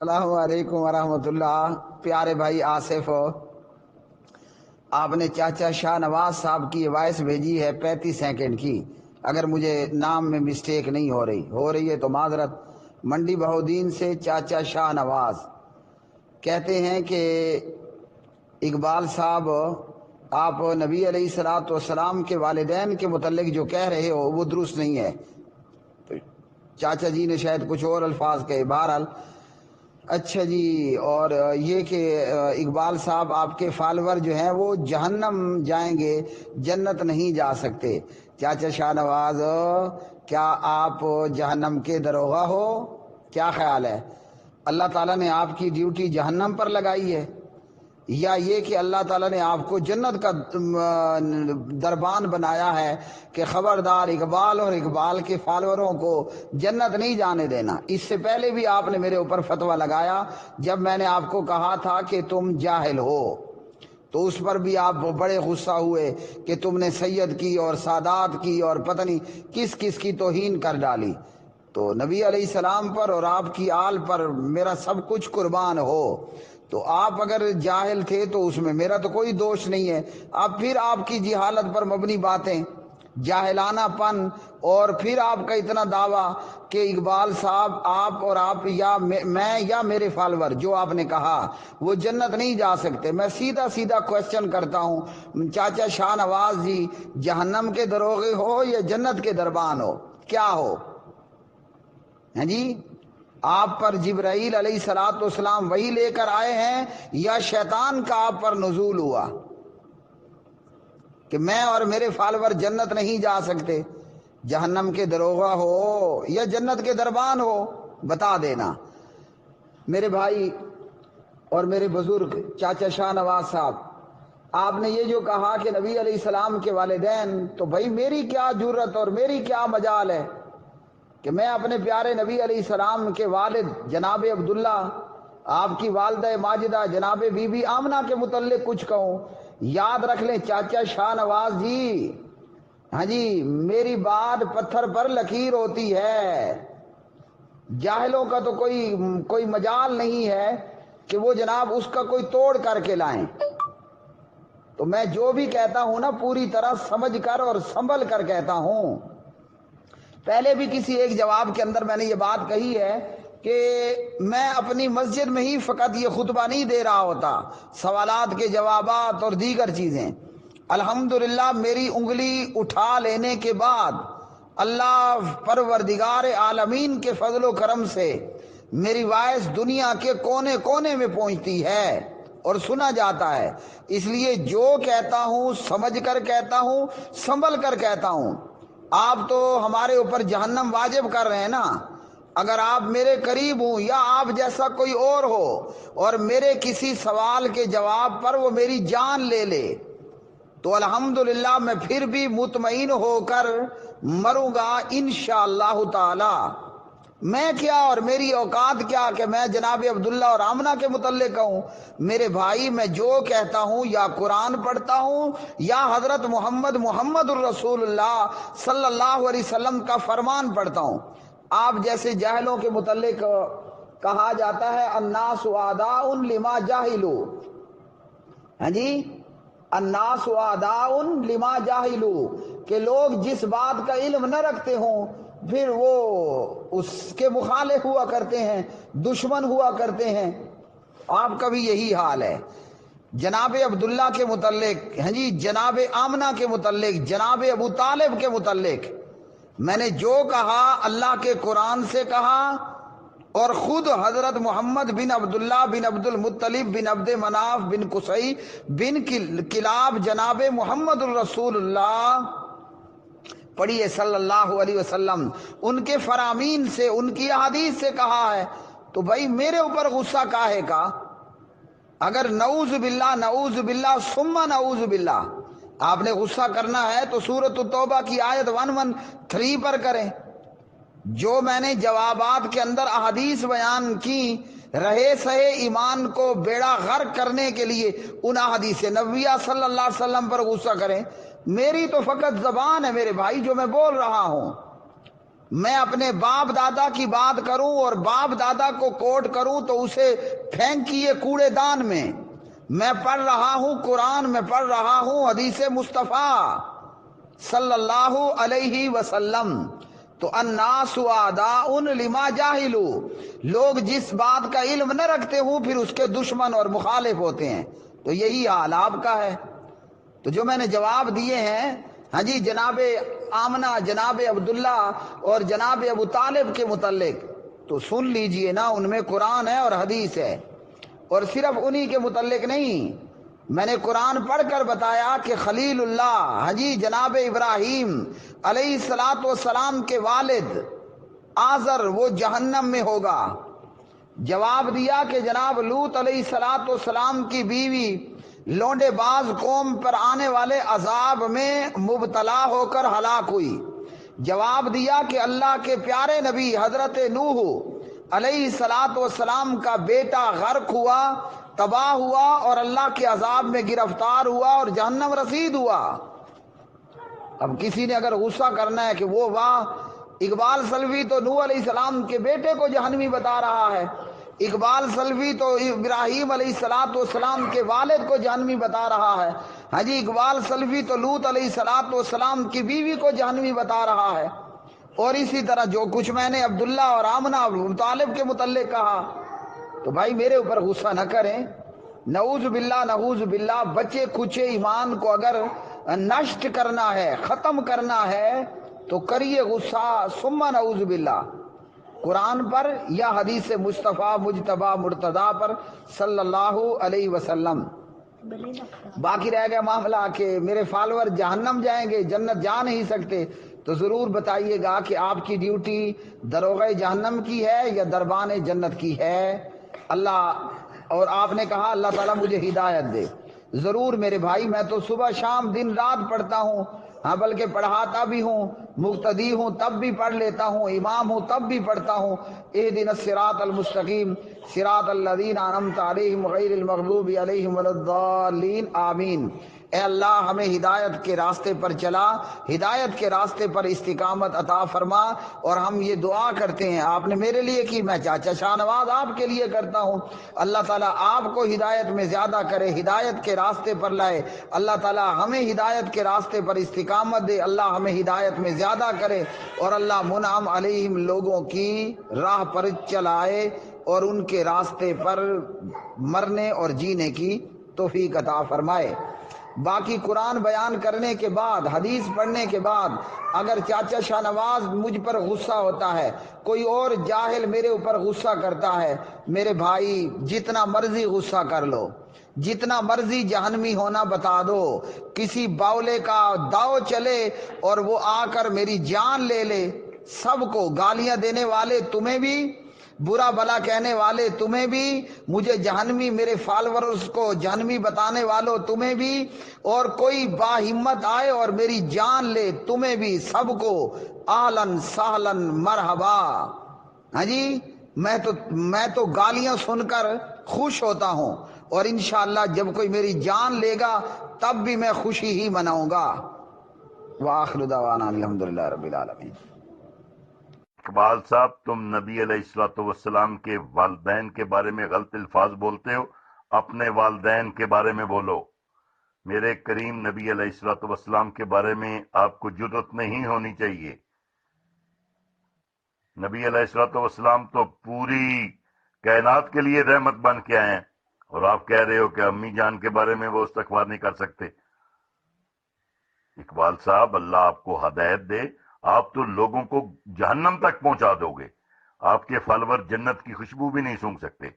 السلام علیکم ورحمۃ اللہ۔ پیارے بھائی آصف، آپ نے چاچا شاہ نواز صاحب کی وائس بھیجی ہے 35 سیکنڈ کی، اگر مجھے نام میں مسٹیک نہیں ہو رہی ہے تو معذرت۔ منڈی بہودین سے چاچا شاہ نواز کہتے ہیں کہ اقبال صاحب، آپ نبی علیہ الصلوۃ والسلام کے والدین کے متعلق جو کہہ رہے ہو وہ درست نہیں ہے۔ تو چاچا جی نے شاید کچھ اور الفاظ کہے، بہرحال اچھا جی۔ اور یہ کہ اقبال صاحب آپ کے فالوور جو ہیں وہ جہنم جائیں گے، جنت نہیں جا سکتے۔ چاچا شاہ نواز، کیا آپ جہنم کے دروغہ ہو؟ کیا خیال ہے؟ اللہ تعالیٰ نے آپ کی ڈیوٹی جہنم پر لگائی ہے، یا یہ کہ اللہ تعالیٰ نے آپ کو جنت کا دربان بنایا ہے کہ خبردار اقبال اور اقبال کے فالوروں کو جنت نہیں جانے دینا؟ اس سے پہلے بھی آپ نے میرے اوپر فتویٰ لگایا جب میں نے آپ کو کہا تھا کہ تم جاہل ہو، تو اس پر بھی آپ بڑے غصہ ہوئے کہ تم نے سید کی اور سادات کی اور پتہ نہیں کس کس کی توہین کر ڈالی۔ تو نبی علیہ السلام پر اور آپ کی آل پر میرا سب کچھ قربان ہو۔ تو آپ اگر جاہل تھے تو اس میں میرا تو کوئی دوش نہیں ہے۔ اب پھر آپ کی جہالت پر مبنی باتیں، جاہلانہ پن، اور پھر آپ کا اتنا دعویٰ کہ اقبال صاحب آپ اور آپ یا میں یا میرے فالور جو آپ نے کہا وہ جنت نہیں جا سکتے۔ میں سیدھا سیدھا کوشچن کرتا ہوں، چاچا شاہ نواز جی، جہنم کے دروغے ہو یا جنت کے دربان ہو؟ کیا ہو؟ ہیں جی؟ آپ پر جبرائیل علیہ الصلوۃ والسلام وہی لے کر آئے ہیں یا شیطان کا آپ پر نزول ہوا کہ میں اور میرے فالور جنت نہیں جا سکتے؟ جہنم کے دروغہ ہو یا جنت کے دربان ہو، بتا دینا۔ میرے بھائی اور میرے بزرگ چاچا شاہ نواز صاحب، آپ نے یہ جو کہا کہ نبی علیہ السلام کے والدین، تو بھائی میری کیا جرت اور میری کیا مجال ہے کہ میں اپنے پیارے نبی علیہ السلام کے والد جناب عبداللہ، آپ کی والدہ ماجدہ جناب بی بی آمنہ کے متعلق کچھ کہوں؟ یاد رکھ لیں چاچا شاہ نواز جی، ہاں جی، میری بات پتھر پر لکیر ہوتی ہے۔ جاہلوں کا تو کوئی مجال نہیں ہے کہ وہ جناب اس کا کوئی توڑ کر کے لائیں۔ تو میں جو بھی کہتا ہوں نا پوری طرح سمجھ کر اور سنبھل کر کہتا ہوں۔ پہلے بھی کسی ایک جواب کے اندر میں نے یہ بات کہی ہے کہ میں اپنی مسجد میں ہی فقط یہ خطبہ نہیں دے رہا ہوتا، سوالات کے جوابات اور دیگر چیزیں۔ الحمدللہ میری انگلی اٹھا لینے کے بعد اللہ پروردگار عالمین کے فضل و کرم سے میری وائس دنیا کے کونے کونے میں پہنچتی ہے اور سنا جاتا ہے۔ اس لیے جو کہتا ہوں سمجھ کر کہتا ہوں، سنبھل کر کہتا ہوں۔ آپ تو ہمارے اوپر جہنم واجب کر رہے ہیں نا۔ اگر آپ میرے قریب ہوں یا آپ جیسا کوئی اور ہو اور میرے کسی سوال کے جواب پر وہ میری جان لے لے تو الحمدللہ میں پھر بھی مطمئن ہو کر مروں گا انشاءاللہ تعالی۔ میں کیا اور میری اوقات کیا کہ میں جناب عبداللہ اور آمنہ کے متعلق کہوں؟ میرے بھائی میں جو کہتا ہوں یا قرآن پڑھتا ہوں یا حضرت محمد الرسول اللہ صلی اللہ علیہ وسلم کا فرمان پڑھتا ہوں۔ آپ جیسے جاہلوں کے متعلق کہا جاتا ہے الناس اعداء لما جاہلوا، ہاں جی، الناس اعداء لما جاہلوا، کہ لوگ جس بات کا علم نہ رکھتے ہوں پھر وہ اس کے مخالف ہوا کرتے ہیں، دشمن ہوا کرتے ہیں۔ آپ کا بھی یہی حال ہے۔ جناب عبداللہ کے متعلق، ہاں جی، جناب آمنہ کے متعلق، جناب ابو طالب کے متعلق میں نے جو کہا اللہ کے قرآن سے کہا، اور خود حضرت محمد بن عبداللہ بن عبد المطلب بن عبد مناف بن قصی بن کلاب جناب محمد الرسول اللہ پڑھیے صلی اللہ علیہ وسلم، ان کے فرامین سے، ان کی احادیث سے کہا ہے۔ تو بھائی میرے اوپر غصہ کاہے کا؟ اگر نعوذ باللہ ثم نعوذ باللہ آپ نے غصہ کرنا ہے تو سورۃ التوبہ کی آیت 113 پر کریں۔ جو میں نے جوابات کے اندر احادیث بیان کی رہے سہے ایمان کو بیڑا غرق کرنے کے لیے، ان احادیث نبویہ صلی اللہ علیہ وسلم پر غصہ کریں۔ میری تو فقط زبان ہے میرے بھائی جو میں بول رہا ہوں۔ میں اپنے باپ دادا کی بات کروں اور باپ دادا کو کوٹ کروں تو اسے پھینکیے کوڑے دان میں پڑھ رہا ہوں قرآن، میں پڑھ رہا ہوں حدیث مصطفیٰ صلی اللہ علیہ وسلم۔ تو الناس اعداء لما جاہلوا، لوگ جس بات کا علم نہ رکھتے ہوں پھر اس کے دشمن اور مخالف ہوتے ہیں۔ تو یہی حال آپ کا ہے۔ تو جو میں نے جواب دیے ہیں ہاں جی جناب آمنہ، جناب عبداللہ اور جناب ابو طالب کے متعلق، تو سن لیجئے نا، ان میں قرآن ہے اور حدیث ہے، اور صرف انہی کے متعلق نہیں، میں نے قرآن پڑھ کر بتایا کہ خلیل اللہ ہاں جی جناب ابراہیم علیہ السلام کے والد آزر وہ جہنم میں ہوگا۔ جواب دیا کہ جناب لوط علیہ السلام کی بیوی لونڈے باز قوم پر آنے والے عذاب میں مبتلا ہو کر ہلاک ہوئی۔ جواب دیا کہ اللہ کے پیارے نبی حضرت نوح علیہ السلام کا بیٹا غرق ہوا، تباہ ہوا اور اللہ کے عذاب میں گرفتار ہوا اور جہنم رسید ہوا۔ اب کسی نے اگر غصہ کرنا ہے کہ وہ واہ، اقبال سلوی تو نوح علیہ السلام کے بیٹے کو جہنمی بتا رہا ہے، اقبال سلوی تو ابراہیم علیہ السلام کے والد کو جہنمی بتا رہا ہے، ہاں جی اقبال سلوی تو لوط علیہ السلام کی بیوی کو جہنمی بتا رہا ہے، اور اسی طرح جو کچھ میں نے عبداللہ اور آمنہ اور ابو طالب کے متعلق کہا۔ تو بھائی میرے اوپر غصہ نہ کریں، نعوذ باللہ نعوذ باللہ۔ بچے کچے ایمان کو اگر نشٹ کرنا ہے، ختم کرنا ہے تو کریے غصہ، ثم نعوذ باللہ، قرآن پر یا حدیث مصطفیٰ مجتبی مرتضی پر صلی اللہ علیہ وسلم۔ باقی رہ گیا معاملہ کہ میرے فالور جہنم جائیں گے، جنت جا نہیں سکتے، تو ضرور بتائیے گا کہ آپ کی ڈیوٹی دروغہ جہنم کی ہے یا دربان جنت کی ہے۔ اللہ، اور آپ نے کہا اللہ تعالیٰ مجھے ہدایت دے۔ ضرور میرے بھائی، میں تو صبح شام دن رات پڑھتا ہوں، ہاں بلکہ پڑھاتا بھی ہوں، مقتدی ہوں تب بھی پڑھ لیتا ہوں، امام ہوں تب بھی پڑھتا ہوں۔ اہدنا الصراط المستقیم صراط الذین انعمت علیہم غیر المغضوب علیہم ولا الضالین آمین۔ اے اللہ ہمیں ہدایت کے راستے پر چلا، ہدایت کے راستے پر استقامت عطا فرما۔ اور ہم یہ دعا کرتے ہیں، آپ نے میرے لیے کی، میں چاچا شاہ نواز آپ کے لیے کرتا ہوں، اللہ تعالیٰ آپ کو ہدایت میں زیادہ کرے، ہدایت کے راستے پر لائے، اللہ تعالیٰ ہمیں ہدایت کے راستے پر استقامت دے، اللہ ہمیں ہدایت میں زیادہ کرے، اور اللہ منعم علیہم لوگوں کی راہ پر چلائے اور ان کے راستے پر مرنے اور جینے کی توفیق عطا فرمائے۔ باقی قرآن بیان کرنے کے بعد، حدیث پڑھنے کے بعد اگر چاچا شاہ نواز مجھ پر غصہ ہوتا ہے، کوئی اور جاہل میرے اوپر غصہ کرتا ہے، میرے بھائی جتنا مرضی غصہ کر لو، جتنا مرضی جہنمی ہونا بتا دو، کسی باولے کا داؤ چلے اور وہ آ کر میری جان لے لے، سب کو گالیاں دینے والے تمہیں بھی، برا بلا کہنے والے تمہیں بھی، مجھے جہنمی میرے فالورز کو جہنمی بتانے والوں تمہیں بھی، اور کوئی با ہمت آئے اور میری جان لے تمہیں بھی، سب کو اہلاً سہلاً مرحبا۔ ہاں جی میں تو گالیاں سن کر خوش ہوتا ہوں، اور انشاءاللہ جب کوئی میری جان لے گا تب بھی میں خوشی ہی مناؤں گا۔ وآخر دعوانا الحمدللہ رب العالمین۔ اقبال صاحب، تم نبی علیہ السلام کے والدین کے بارے میں غلط الفاظ بولتے ہو، اپنے والدین کے بارے میں بولو۔ میرے کریم نبی علیہ السلام کے بارے میں آپ کو جرأت نہیں ہونی چاہیے۔ نبی علیہ السلام تو پوری کائنات کے لیے رحمت بن کے آئے ہیں، اور آپ کہہ رہے ہو کہ امی جان کے بارے میں وہ استغفار نہیں کر سکتے۔ اقبال صاحب، اللہ آپ کو ہدایت دے، آپ تو لوگوں کو جہنم تک پہنچا دو گے، آپ کے فالور جنت کی خوشبو بھی نہیں سونگھ سکتے۔